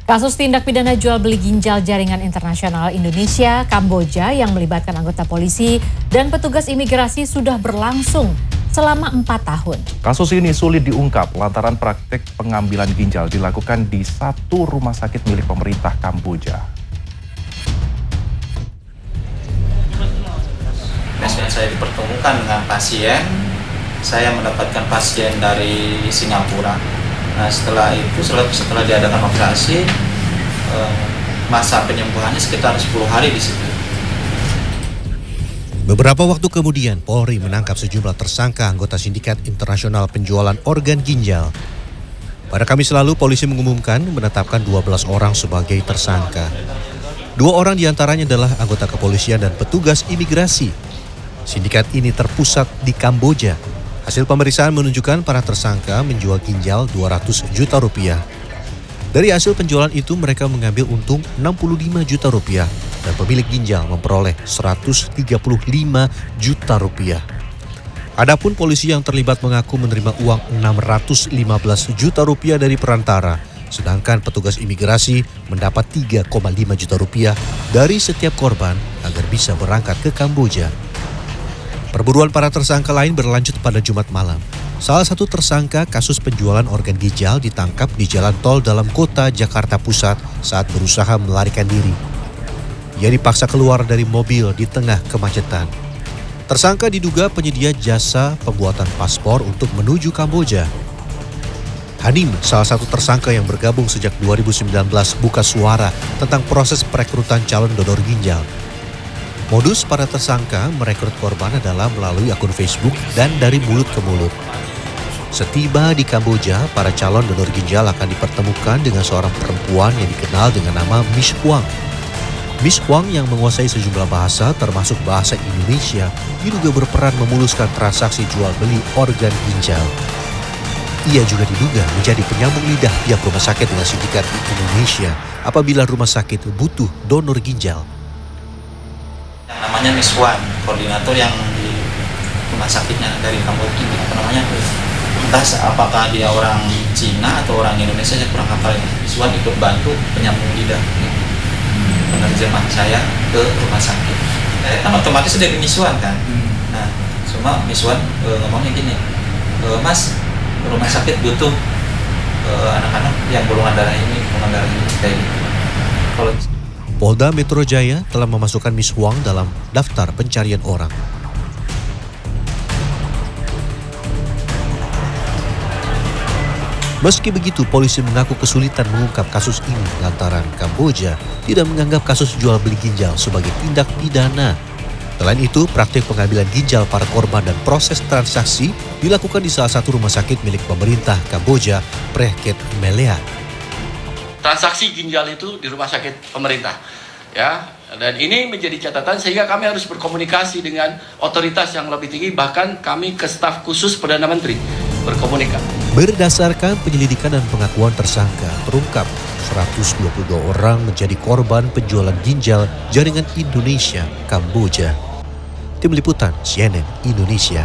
Kasus tindak pidana jual beli ginjal jaringan internasional Indonesia, Kamboja yang melibatkan anggota polisi dan petugas imigrasi sudah berlangsung selama 4 tahun. Kasus ini sulit diungkap lantaran praktek pengambilan ginjal dilakukan di satu rumah sakit milik pemerintah Kamboja. Saya dipertemukan dengan pasien, saya mendapatkan pasien dari Singapura. Nah setelah itu, setelah diadakan operasi, masa penyembuhannya sekitar 10 hari di situ. Beberapa waktu kemudian, Polri menangkap sejumlah tersangka anggota sindikat internasional penjualan organ ginjal. Pada Kamis lalu, polisi mengumumkan menetapkan 12 orang sebagai tersangka. 2 orang diantaranya adalah anggota kepolisian dan petugas imigrasi. Sindikat ini terpusat di Kamboja. Hasil pemeriksaan menunjukkan para tersangka menjual ginjal 200 juta rupiah. Dari hasil penjualan itu mereka mengambil untung 65 juta rupiah dan pemilik ginjal memperoleh 135 juta rupiah. Adapun polisi yang terlibat mengaku menerima uang 615 juta rupiah dari perantara, sedangkan petugas imigrasi mendapat 3,5 juta rupiah dari setiap korban agar bisa berangkat ke Kamboja. Perburuan para tersangka lain berlanjut pada Jumat malam. Salah satu tersangka kasus penjualan organ ginjal ditangkap di jalan tol dalam kota Jakarta Pusat saat berusaha melarikan diri. Ia dipaksa keluar dari mobil di tengah kemacetan. Tersangka diduga penyedia jasa pembuatan paspor untuk menuju Kamboja. Hanim, salah satu tersangka yang bergabung sejak 2019, buka suara tentang proses perekrutan calon donor ginjal. Modus para tersangka merekrut korban adalah melalui akun Facebook dan dari mulut ke mulut. Setiba di Kamboja, para calon donor ginjal akan dipertemukan dengan seorang perempuan yang dikenal dengan nama Miss Huang. Miss Huang yang menguasai sejumlah bahasa termasuk bahasa Indonesia diduga berperan memuluskan transaksi jual beli organ ginjal. Ia juga diduga menjadi penyambung lidah pihak rumah sakit dengan sindikat di Indonesia apabila rumah sakit butuh donor ginjal. Namanya Miss Wan, koordinator yang di rumah sakitnya dari Kamboja, entah apakah dia orang Cina atau orang Indonesia, saya kurang hafal. Miss Wan ikut bantu penyambung lidah penerjemah saya ke rumah sakit. Kan otomatis dari Miss Wan kan. Nah, cuma Miss Wan ngomongnya gini, Mas, rumah sakit butuh anak-anak yang golongan darah ini kayak gitu. Kalau Polda Metro Jaya telah memasukkan Miss Huang dalam daftar pencarian orang. Meski begitu, polisi mengaku kesulitan mengungkap kasus ini lantaran Kamboja tidak menganggap kasus jual beli ginjal sebagai tindak pidana. Selain itu, praktik pengambilan ginjal para korban dan proses transaksi dilakukan di salah satu rumah sakit milik pemerintah Kamboja, Preket Melea. Transaksi ginjal itu di rumah sakit pemerintah, ya, dan ini menjadi catatan sehingga kami harus berkomunikasi dengan otoritas yang lebih tinggi, bahkan kami ke staf khusus Perdana Menteri berkomunikasi. Berdasarkan penyelidikan dan pengakuan tersangka, terungkap 122 orang menjadi korban penjualan ginjal jaringan Indonesia Kamboja. Tim Liputan CNN Indonesia.